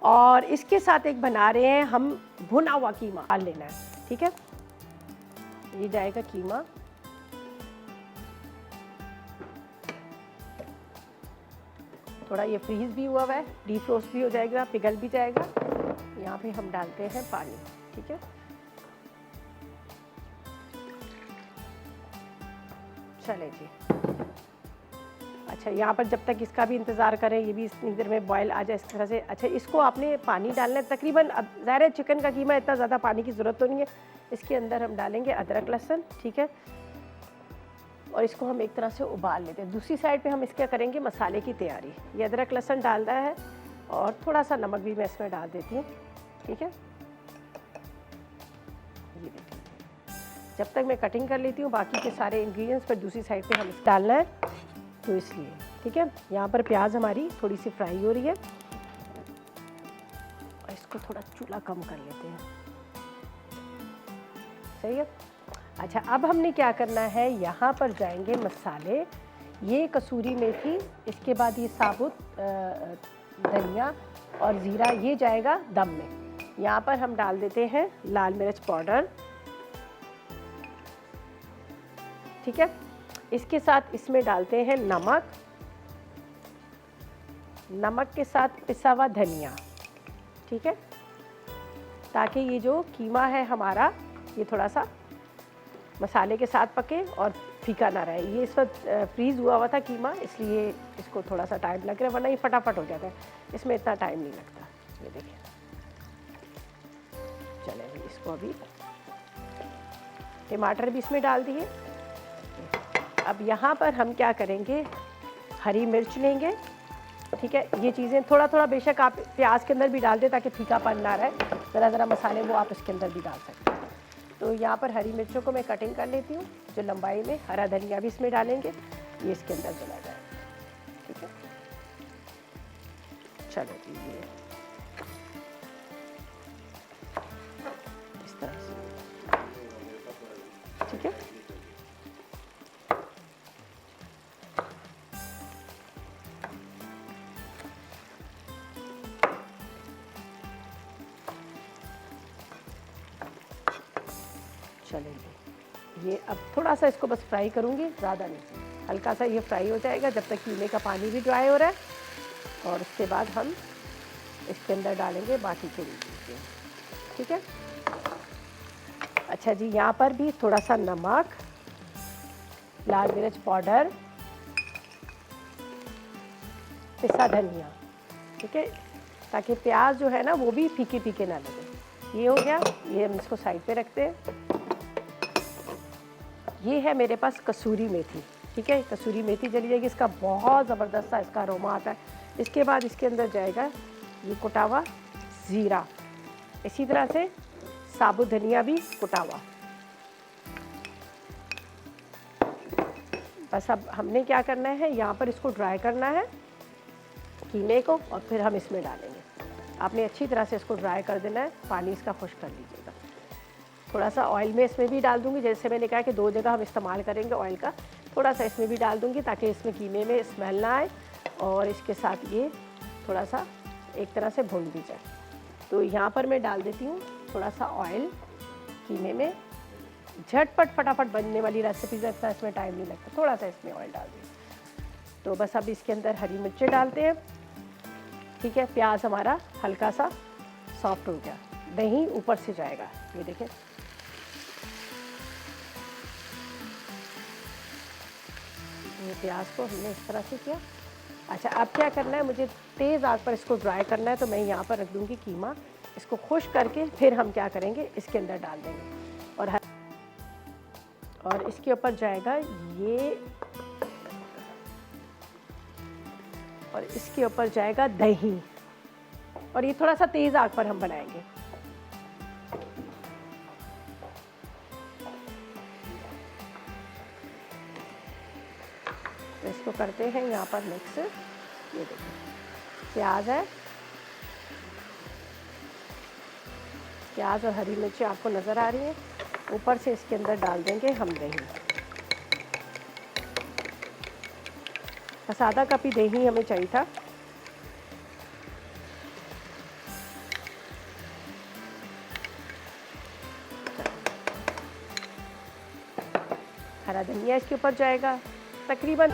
और इसके साथ एक बना रहे हैं हम भुना हुआ कीमा डाल लेना है, ठीक है। ये जाएगा कीमा, थोड़ा ये फ्रीज भी हुआ है, डीफ्रोस्ट भी हो जाएगा, पिघल भी जाएगा। यहाँ पे हम डालते हैं पानी, ठीक है। चले जी, अच्छा यहाँ पर जब तक इसका भी इंतज़ार करें, ये भी इतनी देर में बॉयल आ जाए इस तरह से। अच्छा इसको आपने पानी डालना है तकरीबन, अब ज़ाहिर है चिकन का कीमा इतना ज़्यादा पानी की ज़रूरत तो नहीं है। इसके अंदर हम डालेंगे अदरक लहसुन, ठीक है, और इसको हम एक तरह से उबाल लेते हैं। दूसरी साइड पे हम इसका करेंगे मसाले की तैयारी। ये अदरक लहसुन डालना है और थोड़ा सा नमक भी मैं इसमें डाल देती हूँ, ठीक है। ये देखिए, जब तक मैं कटिंग कर लेती हूँ बाकी के सारे इंग्रेडिएंट्स पर दूसरी साइड पे हम डालना है, तो इसलिए ठीक है। यहाँ पर प्याज हमारी थोड़ी सी फ्राई हो रही है और इसको थोड़ा चूल्हा कम कर लेते हैं, सही है। अच्छा अब हमने क्या करना है, यहाँ पर जाएंगे मसाले, ये कसूरी मेथी, इसके बाद ये साबुत धनिया और ज़ीरा, ये जाएगा दम में। यहाँ पर हम डाल देते हैं लाल मिर्च पाउडर, ठीक है। इसके साथ इसमें डालते हैं नमक, नमक के साथ पिसा हुआ धनिया, ठीक है, ताकि ये जो कीमा है हमारा ये थोड़ा सा मसाले के साथ पके और फीका ना रहे। ये इस वक्त फ्रीज़ हुआ था कीमा, इसलिए इसको थोड़ा सा टाइम लग रहा है, वरना ये फटाफट हो जाता है, इसमें इतना टाइम नहीं लगता। ये देखिए, चलिए इसको अभी टमाटर भी इसमें डाल दिए। अब यहाँ पर हम क्या करेंगे, हरी मिर्च लेंगे, ठीक है। ये चीज़ें थोड़ा थोड़ा बेशक आप प्याज के अंदर भी डाल दें ताकि फीकापन ना रहे, ज़रा ज़रा मसाले वो आप इसके अंदर भी डाल सकते हैं। तो यहाँ पर हरी मिर्चों को मैं कटिंग कर लेती हूँ जो लंबाई में, हरा धनिया भी इसमें डालेंगे, ये इसके अंदर चला जाए, ठीक है। चलो ये इस तरह से, ठीक है। चलेंगे, ये अब थोड़ा सा इसको बस फ्राई करूँगी, ज़्यादा नहीं, हल्का सा ये फ्राई हो जाएगा जब तक कीमे का पानी भी ड्राई हो रहा है। और उसके बाद हम इसके अंदर डालेंगे बाकी के चीज़ें, ठीक है। अच्छा जी, यहाँ पर भी थोड़ा सा नमक, लाल मिर्च पाउडर, पिसा धनिया, ठीक है, ताकि प्याज जो है ना वो भी फीके फीके ना लगे। ये हो गया, ये हम इसको साइड पे रखते हैं। ये है मेरे पास कसूरी मेथी, ठीक है, कसूरी मेथी चली जाएगी, इसका बहुत ज़बरदस्त सा इसका अरोमा आता है। इसके बाद इसके अंदर जाएगा ये कुटा हुआ ज़ीरा, इसी तरह से साबुत धनिया भी कुटा हुआ। बस अब हमने क्या करना है, यहाँ पर इसको ड्राई करना है कीमे को, और फिर हम इसमें डालेंगे। आपने अच्छी तरह से इसको ड्राई कर देना है, पानी इसका खुश्क कर लीजिएगा। थोड़ा सा ऑयल में इसमें भी डाल दूंगी, जैसे मैंने कहा कि 2 जगह हम इस्तेमाल करेंगे ऑयल का, थोड़ा सा इसमें भी डाल दूंगी ताकि इसमें कीमे में स्मेल ना आए और इसके साथ ये थोड़ा सा एक तरह से भून भी जाए। तो यहाँ पर मैं डाल देती हूँ थोड़ा सा ऑयल कीमे में, झटपट फटाफट बनने वाली रेसिपी लगता है, इसमें टाइम नहीं लगता, थोड़ा सा इसमें ऑयल डाल दिया। तो बस अब इसके अंदर हरी मिर्चें डालते हैं, ठीक है। प्याज हमारा हल्का सा सॉफ्ट हो गया, दही ऊपर से जाएगा, ये देखें। ये प्याज को हमने इस तरह से किया। अच्छा अब क्या करना है, मुझे तेज़ आग पर इसको ड्राई करना है, तो मैं यहाँ पर रख दूँगी कीमा, इसको खुश करके फिर हम क्या करेंगे, इसके अंदर डाल देंगे और इसके ऊपर जाएगा ये, और इसके ऊपर जाएगा दही, और ये थोड़ा सा तेज़ आग पर हम बनाएंगे। तो इसको करते हैं यहाँ पर मिक्स। ये देखिए प्याज है, प्याज और हरी मिर्ची आपको नज़र आ रही है। ऊपर से इसके अंदर डाल देंगे हम दही, बस आधा कप ही दही हमें चाहिए था। हरा धनिया इसके ऊपर जाएगा तकरीबन